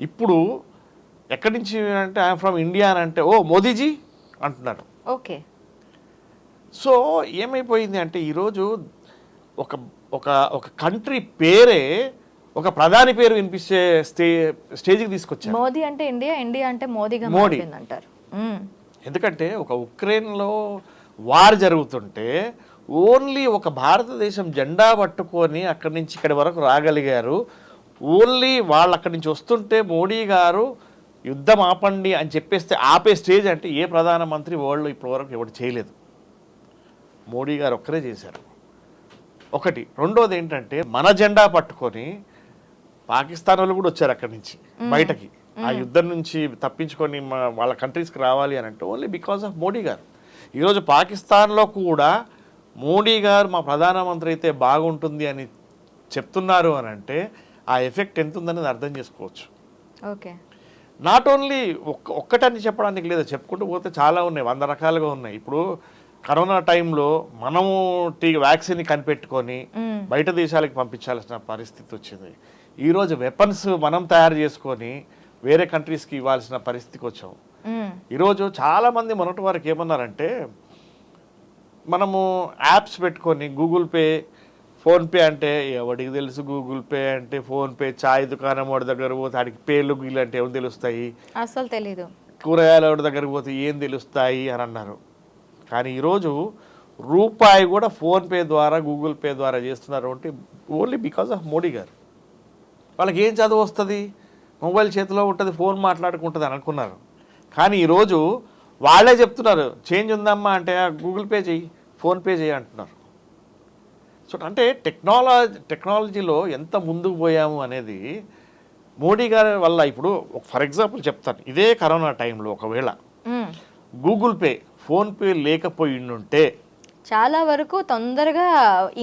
Speaker 3: ఇప్పుడు ఎక్కడి నుంచి అంటే ఐఎమ్ ఫ్రమ్ ఇండియా అని అంటే ఓ మోదీజీ అంటున్నారు.
Speaker 2: ఓకే.
Speaker 3: సో ఏమైపోయింది అంటే ఈరోజు ఒక కంట్రీ పేరే ఒక ప్రధాని పేరు వినిపిస్తే స్టేజ్కి తీసుకొచ్చారు.
Speaker 2: మోదీ అంటే ఇండియా, ఇండియా అంటే మోదీ అంటారు.
Speaker 3: ఎందుకంటే ఒక ఉక్రెయిన్లో వార్ జరుగుతుంటే ఓన్లీ ఒక భారతదేశం జెండా పట్టుకొని అక్కడి నుంచి ఇక్కడి వరకు రాగలిగారు. ఓన్లీ వాళ్ళు అక్కడి నుంచి వస్తుంటే మోడీ గారు యుద్ధం ఆపండి అని చెప్పేస్తే ఆపే స్టేజ్ అంటే ఏ ప్రధానమంత్రి వరల్డ్లో ఇప్పటివరకు ఎవరు చేయలేదు. మోడీ గారు ఒక్కరే చేశారు. ఒకటి. రెండోది ఏంటంటే మన జెండా పట్టుకొని పాకిస్తాన్ వాళ్ళు కూడా వచ్చారు అక్కడి నుంచి బయటకి. ఆ యుద్ధం నుంచి తప్పించుకొని వాళ్ళ కంట్రీస్కి రావాలి అని అంటే ఓన్లీ బికాస్ ఆఫ్ మోడీ గారు. ఈరోజు పాకిస్తాన్లో కూడా మోడీ గారు మా ప్రధానమంత్రి అయితే బాగుంటుంది అని చెప్తున్నారు అని అంటే ఆ ఎఫెక్ట్ ఎంత ఉందనేది అర్థం చేసుకోవచ్చు.
Speaker 2: ఓకే.
Speaker 3: నాట్ ఓన్లీ ఒక్కటని చెప్పడానికి లేదు, చెప్పుకుంటూ పోతే చాలా ఉన్నాయి, 100 రకాలుగా ఉన్నాయి. ఇప్పుడు కరోనా టైంలో మనము వ్యాక్సిన్ కనిపెట్టుకొని బయట దేశాలకు పంపించాల్సిన పరిస్థితి వచ్చింది. ఈరోజు వెపన్స్ మనం తయారు చేసుకొని వేరే కంట్రీస్కి ఇవ్వాల్సిన పరిస్థితికి వచ్చాం. ఈరోజు చాలామంది మొన్నటి వరకు ఏమన్నారంటే మనము యాప్స్ పెట్టుకొని గూగుల్ పే, ఫోన్పే అంటే ఎవరికి తెలుసు, గూగుల్ పే అంటే ఫోన్పే, చాయ్ దుకాణం వాడి దగ్గర పోతే ఆడికి పేర్లు గీళ్ళు అంటే ఏం తెలుస్తాయి,
Speaker 2: అసలు తెలీదు,
Speaker 3: కూరగాయల వాడి దగ్గరకు పోతే ఏం తెలుస్తాయి అని అన్నారు. కానీ ఈరోజు రూపాయి కూడా ఫోన్పే ద్వారా గూగుల్ పే ద్వారా చేస్తున్నారు అంటే ఓన్లీ బికాస్ ఆఫ్ మోడీ గారు. వాళ్ళకి ఏం చదువు వస్తుంది, మొబైల్ చేతిలో ఉంటుంది, ఫోన్ మాట్లాడుకుంటుంది అని అనుకున్నారు. కానీ ఈరోజు వాళ్ళే చెప్తున్నారు చేంజ్ ఉందమ్మా అంటే గూగుల్ పే చేయి, ఫోన్పే చేయి అంటున్నారు. సో అంటే టెక్నాలజీలో ఎంత ముందుకు పోయాము అనేది మోడీ గారి వల్ల. ఇప్పుడు ఫర్ ఎగ్జాంపుల్ చెప్తాను, ఇదే కరోనా టైంలో ఒకవేళ గూగుల్ పే, ఫోన్పే లేకపోయిండుంటే
Speaker 2: చాలా వరకు తొందరగా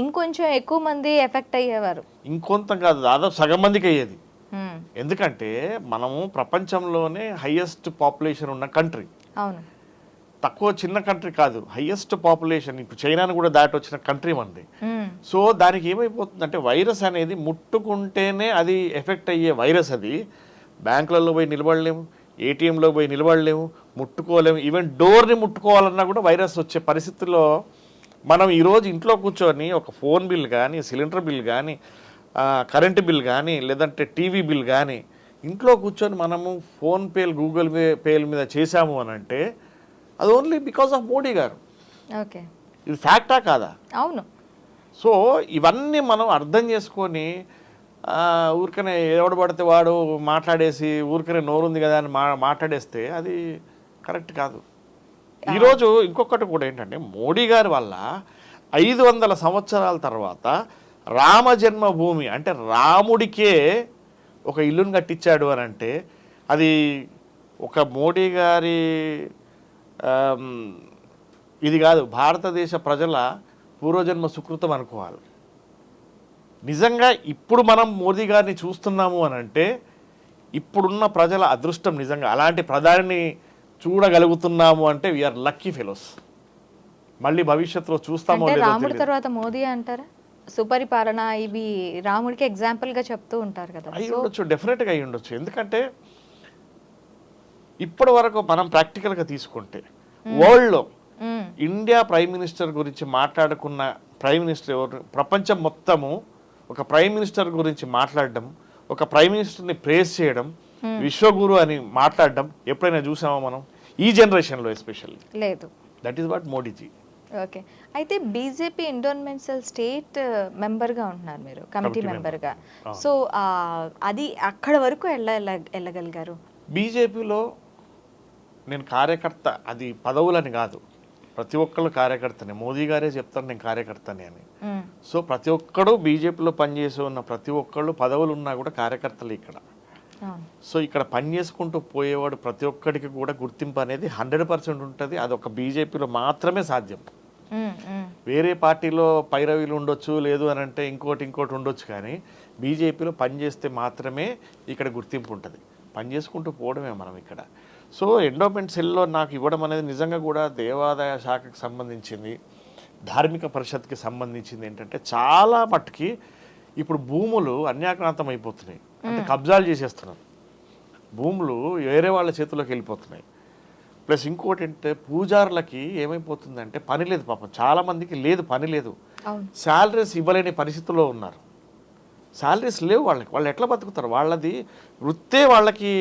Speaker 2: ఇంకొంచెం ఎక్కువ మంది ఎఫెక్ట్ అయ్యేవారు.
Speaker 3: ఇంకొంత కాదు, దాదాపు సగం మందికి అయ్యేది. ఎందుకంటే మనము ప్రపంచంలోనే హైయెస్ట్ పాపులేషన్ ఉన్న కంట్రీ.
Speaker 2: అవును,
Speaker 3: తక్కువ చిన్న కంట్రీ కాదు, హైయెస్ట్ పాపులేషన్. ఇప్పుడు చైనాను కూడా దాటి వచ్చిన కంట్రీ మనది. సో దానికి ఏమైపోతుందంటే వైరస్ అనేది ముట్టుకుంటేనే అది ఎఫెక్ట్ అయ్యే వైరస్. అది బ్యాంకులలో పోయి నిలబడలేము, ఏటీఎంలో పోయి నిలబడలేము, ముట్టుకోలేము, ఈవెన్ డోర్ని ముట్టుకోవాలన్నా కూడా వైరస్ వచ్చే పరిస్థితుల్లో మనం ఈరోజు ఇంట్లో కూర్చొని ఒక ఫోన్ బిల్ కానీ, సిలిండర్ బిల్ కానీ, కరెంటు బిల్ కానీ, లేదంటే టీవీ బిల్ కానీ ఇంట్లో కూర్చొని మనము ఫోన్పేలు, గూగుల్ పేల మీద చేశాము అని అంటే అది ఓన్లీ బికాస్ ఆఫ్ మోడీ గారు.
Speaker 2: ఓకే,
Speaker 3: ఇది ఫ్యాక్టా కాదా?
Speaker 2: అవును.
Speaker 3: సో ఇవన్నీ మనం అర్థం చేసుకొని ఊరికనే ఎవడు పడితే వాడు మాట్లాడేసి ఊరికనే నోరుంది కదా అని మాట్లాడేస్తే అది కరెక్ట్ కాదు. ఈరోజు ఇంకొకటి కూడా ఏంటంటే మోడీ గారి వల్ల 500 సంవత్సరాల తర్వాత రామ జన్మభూమి అంటే రాముడికే ఒక ఇల్లును కట్టించాడు అని అంటే అది ఒక మోడీ గారి ఇది కాదు, భారతదేశ ప్రజల పూర్వజన్మ సుకృతం అనుకోవాలి. నిజంగా ఇప్పుడు మనం మోదీ గారిని చూస్తున్నాము అని అంటే ఇప్పుడున్న ప్రజల అదృష్టం. నిజంగా అలాంటి ప్రధానిని చూడగలుగుతున్నాము అంటే వీఆర్ లక్కీ ఫెలోస్. మళ్ళీ భవిష్యత్తులో చూస్తామో
Speaker 2: అంటే
Speaker 3: లేదో
Speaker 2: రాముడి
Speaker 3: తెలియదు.
Speaker 2: తర్వాత మోదీ అంటారా? సుపరిపాలన ఇవి రాముడికి ఎగ్జాంపుల్ గా చెప్తూ ఉంటారు కదా.
Speaker 3: అయి ఉండొచ్చు, డెఫినెట్గా అయి ఉండొచ్చు. ఎందుకంటే ఇప్పటి వరకు మనం ప్రాక్టికల్గా తీసుకుంటే వరల్డ్లో ఇండియా ప్రైమ్ మినిస్టర్ గురించి మాట్లాడుకున్న ప్రైమ్ మినిస్టర్ ఎవరు? ప్రపంచం మొత్తము ఒక ప్రైమ్ మినిస్టర్ గురించి మాట్లాడడం, ఒక ప్రైమ్ మినిస్టర్ని ప్రేస్ చేయడం, విశ్వగురు అని మాట్లాడడం ఎప్పుడైనా చూసామా మనం? ఈ జనరేషన్లో ఎస్పెషల్లీ
Speaker 2: లేదు.
Speaker 3: That is what Modiji.
Speaker 2: Okay. అయితే బీజేపీ ఎండోన్మెంట్స్ స్టేట్ మెంబర్గా ఉంటున్నారు మీరు, కమిటీ మెంబర్గా. సో అది అక్కడ వరకు వెళ్ళగలిగారు?
Speaker 3: బీజేపీలో నేను కార్యకర్త, అది పదవులని కాదు, ప్రతి ఒక్కళ్ళు కార్యకర్తనే. మోదీ గారే చెప్తారు నేను కార్యకర్తనే అని. సో ప్రతి ఒక్కడు బీజేపీలో పనిచేసి ఉన్న ప్రతి ఒక్కళ్ళు పదవులు ఉన్నా కూడా కార్యకర్తలు ఇక్కడ. సో ఇక్కడ పని చేసుకుంటూ పోయేవాడు ప్రతి ఒక్కడికి కూడా గుర్తింపు అనేది 100% ఉంటుంది. అది ఒక బీజేపీలో మాత్రమే సాధ్యం. వేరే పార్టీలో పైరవీలు ఉండొచ్చు, లేదు అని అంటే ఇంకోటి ఉండొచ్చు, కానీ బీజేపీలో పనిచేస్తే మాత్రమే ఇక్కడ గుర్తింపు ఉంటుంది. పని చేసుకుంటూ పోవడమే మనం ఇక్కడ. సో ఎండోమెంట్ సెల్లో నాకు ఇవ్వడం అనేది నిజంగా కూడా దేవాదాయ శాఖకు సంబంధించింది, ధార్మిక పరిషత్కి సంబంధించింది. ఏంటంటే చాలా మట్టుకి ఇప్పుడు భూములు అన్యాక్రాంతం అయిపోతున్నాయి, అంటే కబ్జాలు చేసేస్తున్నారు, భూములు వేరే వాళ్ళ చేతుల్లోకి వెళ్ళిపోతున్నాయి. ప్లస్ ఇంకోటి అంటే పూజారులకి ఏమైపోతుందంటే పని లేదు, పాపం చాలామందికి లేదు, పని లేదు, శాలరీస్ ఇవ్వలేని పరిస్థితుల్లో ఉన్నారు. శాలరీస్ లేవు వాళ్ళకి, వాళ్ళు ఎట్లా బతుకుతారు? వాళ్ళది వృత్తే వాళ్ళకి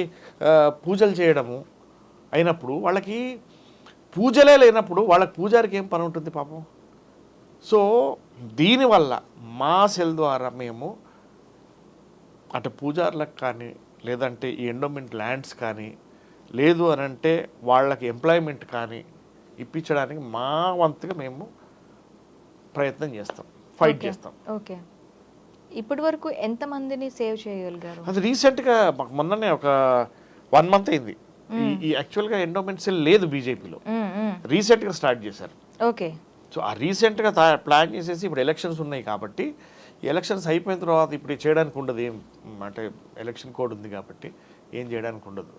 Speaker 3: పూజలు చేయడము అయినప్పుడు, వాళ్ళకి పూజలే లేనప్పుడు వాళ్ళకి పూజారికి ఏం పని ఉంటుంది పాపం. సో దీనివల్ల మా సెల్ ద్వారా మేము అటు పూజారులకు కానీ, లేదంటే ఈ ఎండోమెంట్ ల్యాండ్స్ కానీ, లేదు అని అంటే వాళ్ళకి ఎంప్లాయ్మెంట్ కానీ ఇప్పించడానికి మా వంతుగా మేము ప్రయత్నం చేస్తాం, ఫైట్ చేస్తాం.
Speaker 2: ఓకే. ఇప్పటి వరకు ఎంతమందిని సేవ్ చేయగలిగారు?
Speaker 3: అది రీసెంట్గా మాకు మొన్ననే ఒక 1 month అయింది. ఈ యాక్చువల్గా ఎండోమెంట్ సెల్ లేదు బీజేపీలో, రీసెంట్గా స్టార్ట్ చేశారు.
Speaker 2: ఓకే.
Speaker 3: సో ఆ రీసెంట్గా ప్లాన్ చేసేసి ఇప్పుడు ఎలక్షన్స్ ఉన్నాయి కాబట్టి ఎలక్షన్స్ అయిపోయిన తర్వాత ఇప్పుడు చేయడానికి ఉండదు, ఏం అంటే ఎలక్షన్ కోడ్ ఉంది కాబట్టి ఏం చేయడానికి ఉండదు.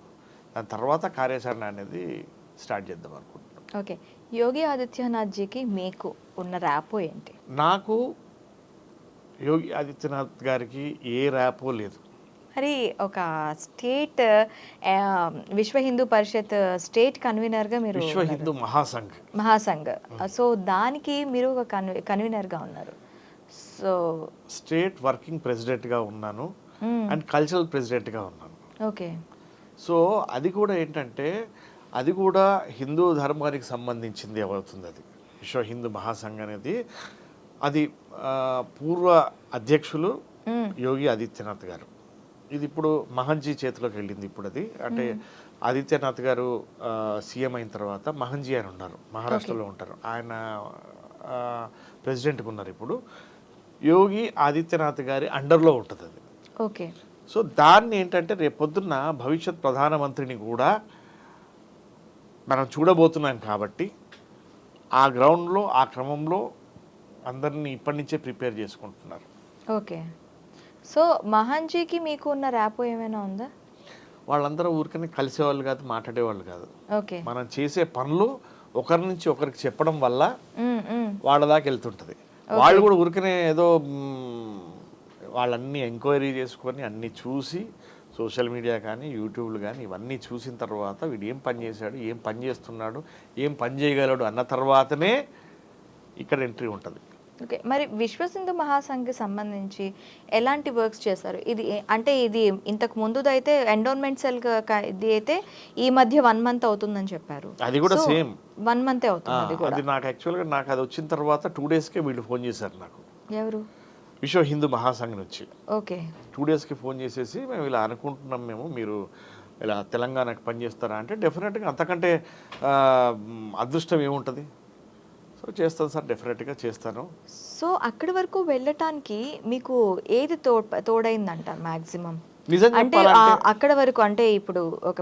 Speaker 3: దాని తర్వాత కార్యాచరణ అనేది స్టార్ట్ చేద్దాం అనుకుంటున్నాం.
Speaker 2: ఓకే. యోగి ఆదిత్యనాథ్జీకి మీకు ఉన్న ర్యాపో ఏంటి?
Speaker 3: నాకు యోగి ఆదిత్యనాథ్ గారికి ఏ ర్యాపో లేదు.
Speaker 2: మరి ఒక స్టేట్ విశ్వ హిందూ పరిషత్ స్టేట్ కన్వీనర్గా మీరు
Speaker 3: విశ్వ హిందూ
Speaker 2: మహాసంఘ్, సో దానికి మీరు ఒక కన్వీనర్గా ఉన్నారు. సో
Speaker 3: స్టేట్ వర్కింగ్ ప్రెసిడెంట్గా ఉన్నాను అండ్ కల్చరల్ ప్రెసిడెంట్గా ఉన్నాను.
Speaker 2: ఓకే.
Speaker 3: సో అది కూడా ఏంటంటే అది కూడా హిందూ ధర్మానికి సంబంధించింది అవుతుంది. అది విశ్వ హిందూ మహాసంఘ్ అనేది అది పూర్వ అధ్యక్షులు యోగి ఆదిత్యనాథ్ గారు. ఇది ఇప్పుడు మహంజీ చేతిలోకి వెళ్ళింది. ఇప్పుడు అది అంటే ఆదిత్యనాథ్ గారు సీఎం అయిన తర్వాత మహంజీ అని ఉన్నారు, మహారాష్ట్రలో ఉంటారు, ఆయన ప్రెసిడెంట్గా ఉన్నారు. ఇప్పుడు యోగి ఆదిత్యనాథ్ గారి అండర్లో ఉంటుంది అది.
Speaker 2: ఓకే.
Speaker 3: సో దాన్ని ఏంటంటే రేపొద్దున్న భవిష్యత్ ప్రధానమంత్రిని కూడా మనం చూడబోతున్నాం కాబట్టి ఆ గ్రౌండ్లో ఆ క్రమంలో అందరినీ ఇప్పటి నుంచే ప్రిపేర్ చేసుకుంటున్నారు.
Speaker 2: ఓకే. సో మహాంజీకి మీకు ఉన్న ర్యాపో ఏమైనా ఉందా?
Speaker 3: వాళ్ళందరూ ఊరికనే కలిసేవాళ్ళు కాదు, మాట్లాడేవాళ్ళు కాదు.
Speaker 2: ఓకే.
Speaker 3: మనం చేసే పనులు ఒకరి నుంచి ఒకరికి చెప్పడం వల్ల వాళ్ళ దాకా వెళ్తుంటుంది. వాళ్ళు కూడా ఊరికనే ఏదో వాళ్ళన్నీ ఎంక్వైరీ చేసుకొని అన్నీ చూసి సోషల్ మీడియా కానీ యూట్యూబ్లు కానీ ఇవన్నీ చూసిన తర్వాత వీడు ఏం పని చేశాడు, ఏం పని చేస్తున్నాడు, ఏం పని చేయగలడు అన్న తర్వాతనే ఇక్కడ ఎంట్రీ ఉంటుంది.
Speaker 2: ఓకే. మరి విశ్వ హిందూ మహాసంఘ్కి సంబంధించి ఎలాంటి వర్క్స్ చేస్తారు? ఇది అంటే ఇది ఇంతకు ముందుదైతే ఎండోన్మెంట్ సెల్ ఇది అయితే ఈ మధ్య 1 month అవుతుందని చెప్పారు.
Speaker 3: అది కూడా సేమ్
Speaker 2: 1 month అవుతుంది.
Speaker 3: అది నాకు యాక్చువల్గా నాకు అది వచ్చిన తర్వాత 2 daysకే వీళ్ళు ఫోన్ చేశారు నాకు,
Speaker 2: ఎవరు?
Speaker 3: విశ్వ హిందూ మహాసంఘ్ నుంచి.
Speaker 2: ఓకే.
Speaker 3: 2 daysకి ఫోన్ చేసేసి మేము ఇలా అనుకుంటున్నాం, మీరు ఇలా తెలంగాణకు పనిచేస్తారా అంటే డెఫినెట్గా అంతకంటే అదృష్టం ఏముంటుంది. సో చేస్తాను సార్, డెఫినెట్గా చేస్తాను.
Speaker 2: సో అక్కడి వరకు వెళ్ళటానికి మీకు ఏది తోడైందంటారు మ్యాక్సిమం?
Speaker 3: నిజంగా
Speaker 2: అంటే అక్కడ వరకు అంటే ఇప్పుడు ఒక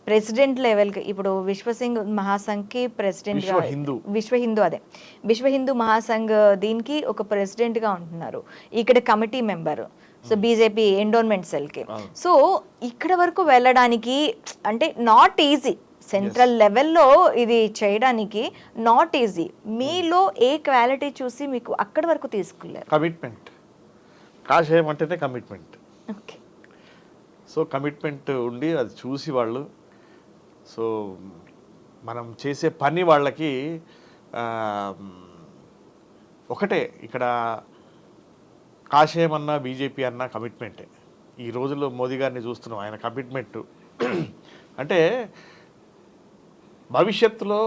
Speaker 2: ప్రెసిడెంట్ లెవెల్కి ఇప్పుడు విశ్వసింగ్ మహాసంఘ్కి ప్రెసిడెంట్, విశ్వ హిందూ మహాసంఘ్ దీనికి ఒక ప్రెసిడెంట్గా ఉంటున్నారు, ఇక్కడ committee member, so BJP endowment సెల్కి. సో ఇక్కడ వరకు వెళ్ళడానికి అంటే నాట్ ఈజీ, సెంట్రల్ లెవెల్లో ఇది చేయడానికి నాట్ ఈజీ. మీలో ఏ క్వాలిటీ చూసి మీకు అక్కడి వరకు తీసుకెళ్ళారు?
Speaker 3: కమిట్మెంట్. కాషాయం అంటేనే కమిట్మెంట్.
Speaker 2: ఓకే.
Speaker 3: సో కమిట్మెంట్ ఉండి అది చూసి వాళ్ళు, సో మనం చేసే పని వాళ్ళకి ఒకటే, ఇక్కడ కాషాయం అన్నా బీజేపీ అన్నా కమిట్మెంటే. ఈ రోజుల్లో మోదీ గారిని చూస్తున్నాం, ఆయన కమిట్మెంట్ అంటే భవిష్యత్తులో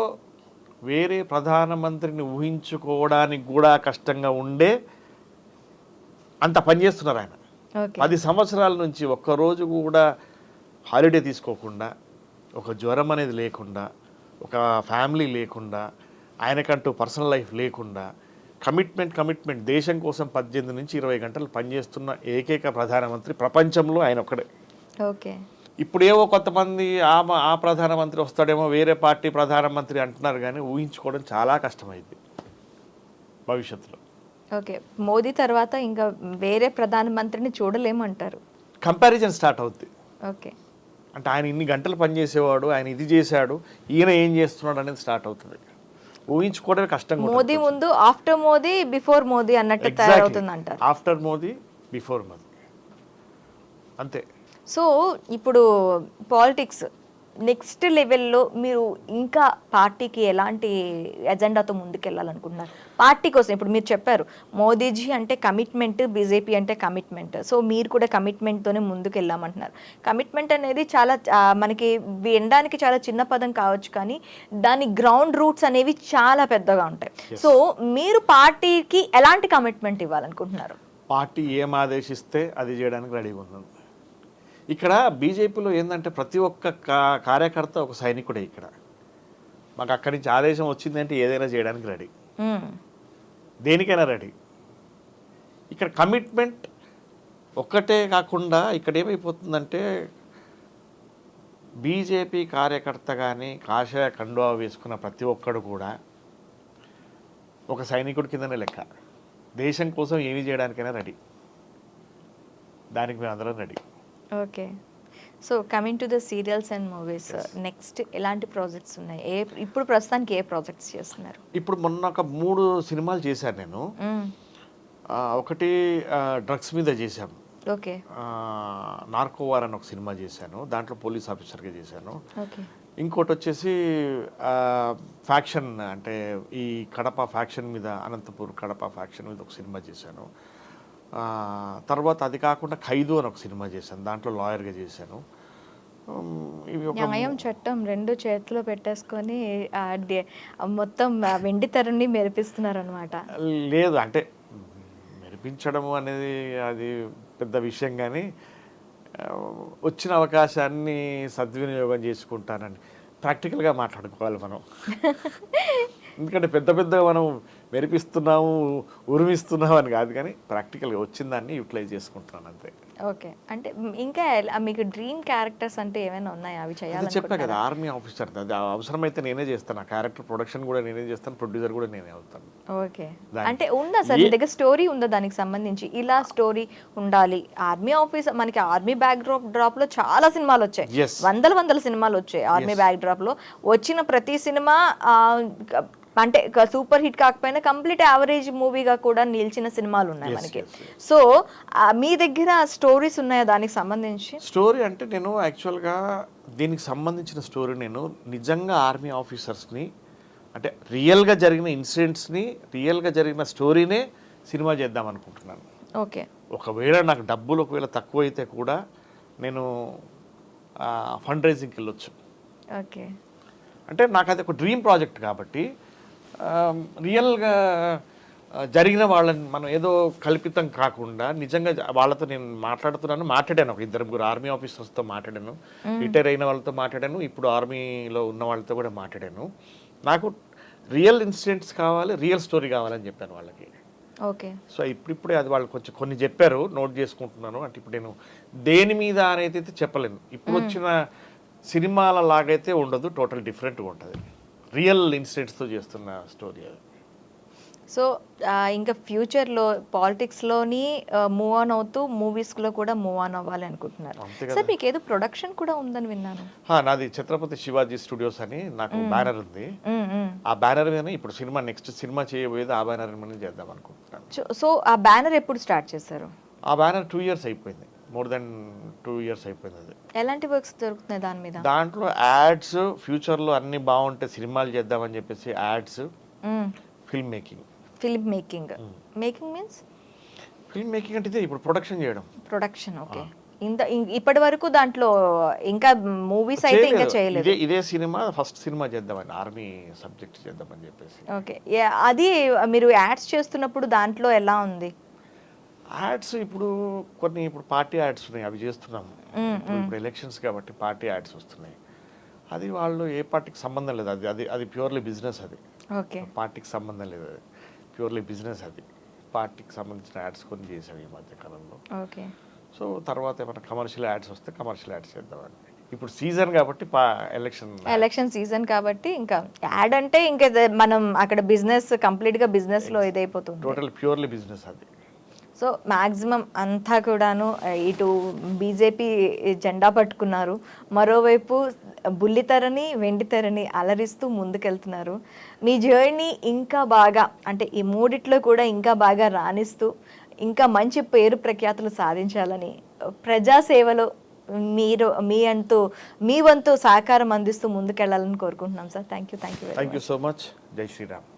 Speaker 3: వేరే ప్రధానమంత్రిని ఊహించుకోవడానికి కూడా కష్టంగా ఉండే అంత పనిచేస్తున్నారు ఆయన. 10 సంవత్సరాల నుంచి ఒక్కరోజు కూడా హాలిడే తీసుకోకుండా, ఒక జ్వరం అనేది లేకుండా, ఒక ఫ్యామిలీ లేకుండా, ఆయనకంటూ పర్సనల్ లైఫ్ లేకుండా కమిట్మెంట్ దేశం కోసం 18 నుంచి 20 గంటలు పనిచేస్తున్న ఏకైక ప్రధానమంత్రి ప్రపంచంలో ఆయన ఒక్కడే.
Speaker 2: ఓకే.
Speaker 3: ఇప్పుడేవో కొంతమంది ఆ ప్రధానమంత్రి వస్తాడేమో, వేరే పార్టీ ప్రధానమంత్రి అంటున్నారు, కానీ ఊహించుకోవడం చాలా కష్టమైంది భవిష్యత్తులో.
Speaker 2: ఓకే. మోదీ తర్వాత ఇంకా వేరే ప్రధానమంత్రిని చూడలేమంటారు.
Speaker 3: కంపారిజన్ స్టార్ట్ అవుద్ది.
Speaker 2: ఓకే.
Speaker 3: అంటే ఆయన ఇన్ని గంటలు పనిచేసేవాడు, ఆయన ఇది చేశాడు, ఈయన ఏం చేస్తున్నాడు అనేది స్టార్ట్ అవుతుంది. ఊహించుకోవడమే కష్టంగా.
Speaker 2: మోదీ ముందు, ఆఫ్టర్ మోదీ, బిఫోర్ మోదీ అన్నట్టు తయారవుతుంది అంటారు.
Speaker 3: ఆఫ్టర్ మోదీ, బిఫోర్ మోదీ, అంతే.
Speaker 2: సో ఇప్పుడు పాలిటిక్స్ నెక్స్ట్ లెవెల్లో మీరు ఇంకా పార్టీకి ఎలాంటి ఎజెండాతో ముందుకెళ్ళాలనుకుంటున్నారు? పార్టీ కోసం ఇప్పుడు మీరు చెప్పారు మోదీజీ అంటే కమిట్మెంట్, బీజేపీ అంటే కమిట్మెంట్, సో మీరు కూడా కమిట్మెంట్తోనే ముందుకెళ్ళామంటున్నారు. కమిట్మెంట్ అనేది చాలా మనకి వినడానికి చాలా చిన్న పదం కావచ్చు, కానీ దాని గ్రౌండ్ రూట్స్ అనేవి చాలా పెద్దగా ఉంటాయి. సో మీరు పార్టీకి ఎలాంటి కమిట్మెంట్ ఇవ్వాలనుకుంటున్నారు?
Speaker 3: పార్టీ ఏం ఆదేశిస్తే అది చేయడానికి రెడీగా ఉన్నాను. ఇక్కడ బీజేపీలో ఏంటంటే ప్రతి ఒక్క కార్యకర్త ఒక సైనికుడే. ఇక్కడ మాకు అక్కడి నుంచి ఆదేశం వచ్చిందంటే ఏదైనా చేయడానికి రెడీ, దేనికైనా రెడీ. ఇక్కడ కమిట్మెంట్ ఒక్కటే కాకుండా ఇక్కడ ఏమైపోతుందంటే బీజేపీ కార్యకర్త కానీ కాషాయ కండువా వేసుకున్న ప్రతి ఒక్కడు కూడా ఒక సైనికుడి కిందనే లెక్క. దేశం కోసం ఏమి చేయడానికైనా రెడీ. దానికి మేము అందరం ready.
Speaker 2: Okay. So coming to the serials and movies, next ఎలాంటి ప్రాజెక్ట్స్ ఉన్నాయి? ఇప్పుడు ప్రస్తుతానికి ఏ ప్రాజెక్ట్స్ చేస్తున్నారు?
Speaker 3: ఇప్పుడు మొన్న ఒక 3 సినిమాలు చేశాను నేను. ఒకటి డ్రగ్స్ మీద చేశాం.
Speaker 2: ఓకే.
Speaker 3: నార్కోవార్ అని ఒక సినిమా చేశాను, దాంట్లో పోలీస్ ఆఫీసర్గా చేశాను.
Speaker 2: ఓకే.
Speaker 3: ఇంకోటి వచ్చేసి ఫ్యాక్షన్, అంటే ఈ కడప ఫ్యాక్షన్ మీద, అనంతపూర్ కడప ఫ్యాక్షన్ మీద ఒక సినిమా చేశాను. తర్వాత అది కాకుండా ఖైదు అని ఒక సినిమా చేశాను, దాంట్లో లాయర్గా చేశాను. ఇవి ఒక
Speaker 2: న్యాయం చట్టం 2 చేతిలో పెట్టేసుకొని మొత్తం వెండి తెరని మెరిపిస్తున్నారు అనమాట.
Speaker 3: లేదు అంటే మెరిపించడము అనేది అది పెద్ద విషయం, కానీ వచ్చిన అవకాశాన్ని సద్వినియోగం చేసుకుంటానని ప్రాక్టికల్గా మాట్లాడుకోవాలి మనం. ఎందుకంటే పెద్దగా మనం మెరిపిస్తున్నాము, ఉరిమిస్తున్నాము అని కాదు, కానీ ప్రాక్టికల్గా వచ్చిన దాన్ని యూటిలైజ్ చేసుకుంటున్నాను అంతే.
Speaker 2: ఓకే. అంటే ఇంకా మీకు డ్రీమ్ క్యారెక్టర్స్ అంటే ఏమైనా ఉన్నాయా? అవి
Speaker 3: అది
Speaker 2: చేయాలి
Speaker 3: చెప్పా కదా, ఆర్మీ ఆఫీసర్. అది అవసరమైతే నేనే చేస్తాను, ఆ క్యారెక్టర్ ప్రొడక్షన్ కూడా నేనే చేస్తాను, ప్రొడ్యూసర్ కూడా నేనే అవుతాను.
Speaker 2: ఓకే. అంటే ఉందా సార్ మీ దగ్గర స్టోరీ ఉందా దానికి సంబంధించి? ఇలా స్టోరీ ఉండాలి. ఆర్మీ ఆఫీసర్, మనకి ఆర్మీ బ్యాక్ డ్రాప్ లో చాలా సినిమాలు వచ్చాయి,
Speaker 3: Yes.
Speaker 2: వందల సినిమాలు వచ్చాయి. ఆర్మీ బ్యాక్ డ్రాప్ లో వచ్చిన ప్రతి సినిమా అంటే సూపర్ హిట్ కాకపోయినా కంప్లీట్ యావరేజ్ మూవీగా కూడా నిలిచిన సినిమాలు ఉన్నాయి మనకి. సో మీ దగ్గర స్టోరీస్ ఉన్నాయా దానికి సంబంధించి?
Speaker 3: స్టోరీ అంటే నేను యాక్చువల్గా దీనికి సంబంధించిన స్టోరీ నేను నిజంగా ఆర్మీ ఆఫీసర్స్ని, అంటే రియల్గా జరిగిన ఇన్సిడెంట్స్ని, రియల్గా జరిగిన స్టోరీనే సినిమా చేద్దాం అనుకుంటున్నాను.
Speaker 2: ఓకే.
Speaker 3: ఒకవేళ నాకు డబ్బులు ఒకవేళ తక్కువ అయితే కూడా నేను ఫండ్ రైజింగ్కి వెళ్ళొచ్చు.
Speaker 2: ఓకే.
Speaker 3: అంటే నాకు అది ఒక డ్రీమ్ ప్రాజెక్ట్ కాబట్టి రియల్గా జరిగిన వాళ్ళని మనం ఏదో కల్పితం కాకుండా నిజంగా వాళ్ళతో నేను మాట్లాడాను. ఒక 2-3 ఆర్మీ ఆఫీసర్స్తో మాట్లాడాను, రిటైర్ అయిన వాళ్ళతో మాట్లాడాను, ఇప్పుడు ఆర్మీలో ఉన్న వాళ్ళతో కూడా మాట్లాడాను. నాకు రియల్ ఇన్సిడెంట్స్ కావాలి, రియల్ స్టోరీ కావాలని చెప్పాను వాళ్ళకి.
Speaker 2: ఓకే.
Speaker 3: సో ఇప్పుడిప్పుడే అది వాళ్ళు కొంచెం కొన్ని చెప్పారు, నోట్ చేసుకుంటున్నాను. అంటే ఇప్పుడు నేను దేని మీద అనేది అయితే చెప్పలేను. ఇప్పుడు వచ్చిన సినిమాల లాగైతే ఉండదు, టోటల్ డిఫరెంట్గా ఉంటుంది. రియల్ ఇన్సిడెంట్స్తో చేస్తున్న స్టోరీ అది.
Speaker 2: సో ఇంకా ఫ్యూచర్లో పాలిటిక్స్లోని మూవ్ ఆన్ అవుతూ మూవీస్లో కూడా మూవ్ ఆన్ అవ్వాలి అనుకుంటున్నారు. సార్ మీకు ఏదో ప్రొడక్షన్ కూడా ఉందని విన్నాను.
Speaker 3: నాది ఛత్రపతి శివాజీ స్టూడియోస్ అని నాకు బ్యానర్ ఉంది. ఆ బ్యానర్ మీద ఇప్పుడు నెక్స్ట్ సినిమా చేయబోయేది ఆ బ్యానర్ మీద చేద్దాం అనుకుంటున్నాను.
Speaker 2: సో ఆ బ్యానర్ ఎప్పుడు స్టార్ట్ చేశారు?
Speaker 3: ఆ బ్యానర్ 2 years అయిపోయింది, మోర్ దెన్ 2 years అయిపోయింది. అది
Speaker 2: ఎలాంటి వర్క్స్ దొరుకుతున్నాయి దాని మీద?
Speaker 3: దాంట్లో యాడ్స్, ఫ్యూచర్లో అన్ని బాగుంటే సినిమాలు చేద్దామని చెప్పేసి ads, film making.
Speaker 2: Film making means
Speaker 3: film making అంటే ఇప్పుడు ప్రొడక్షన్ చేయడం.
Speaker 2: ప్రొడక్షన్. ఓకే. ఇప్పటి వరకు దాంట్లో ఇంకా మూవీస్ అయితే ఇంకా చేయలేదు.
Speaker 3: ఇదే సినిమా ఫస్ట్ సినిమా చేద్దామని, ఆర్మీ సబ్జెక్ట్ చేద్దామని చెప్పేసి.
Speaker 2: ఓకే. అది మీరు యాడ్స్ చేస్తున్నప్పుడు దాంట్లో ఎలా ఉంది?
Speaker 3: యాడ్స్ ఇప్పుడు పార్టీ యాడ్స్ ఉన్నాయి, అవి చేస్తున్నాము. ఇప్పుడు ఎలక్షన్స్ కాబట్టి పార్టీ యాడ్స్ వస్తున్నాయి. అది వాళ్ళు ఏ పార్టీకి సంబంధం లేదు, అది ప్యూర్లీ బిజినెస్. అది
Speaker 2: ఓకే.
Speaker 3: పార్టీకి సంబంధం లేదు, అది ప్యూర్లీ బిజినెస్. అది పార్టీకి సంబంధించిన యాడ్స్ కొన్ని చేసాం ఈ మధ్య కాలంలో.
Speaker 2: ఓకే.
Speaker 3: సో తర్వాత ఏమైనా కమర్షియల్ యాడ్స్ వస్తే కమర్షియల్ యాడ్స్ చేద్దామని. ఇప్పుడు సీజన్ కాబట్టి
Speaker 2: ఎలక్షన్ సీజన్ కాబట్టి ఇంకా యాడ్ అంటే ఇంకా మనం అక్కడ బిజినెస్ కంప్లీట్గా బిజినెస్లో ఇదైపోతుంది,
Speaker 3: టోటల్ ప్యూర్లీ బిజినెస్ అది.
Speaker 2: సో మ్యాక్సిమం అంతా కూడాను ఇటు బీజేపీ జెండా పట్టుకున్నారు, మరోవైపు బుల్లితెరని వెండితెరని అలరిస్తూ ముందుకెళ్తున్నారు. మీ జర్నీ ఇంకా బాగా, అంటే ఈ మూడిట్లో కూడా ఇంకా బాగా రాణిస్తూ ఇంకా మంచి పేరు ప్రఖ్యాతులు సాధించాలని, ప్రజాసేవలో మీ వంతు సహకారం అందిస్తూ ముందుకెళ్లాలని కోరుకుంటున్నాం sir. Thank you so much.
Speaker 3: జై శ్రీరామ్.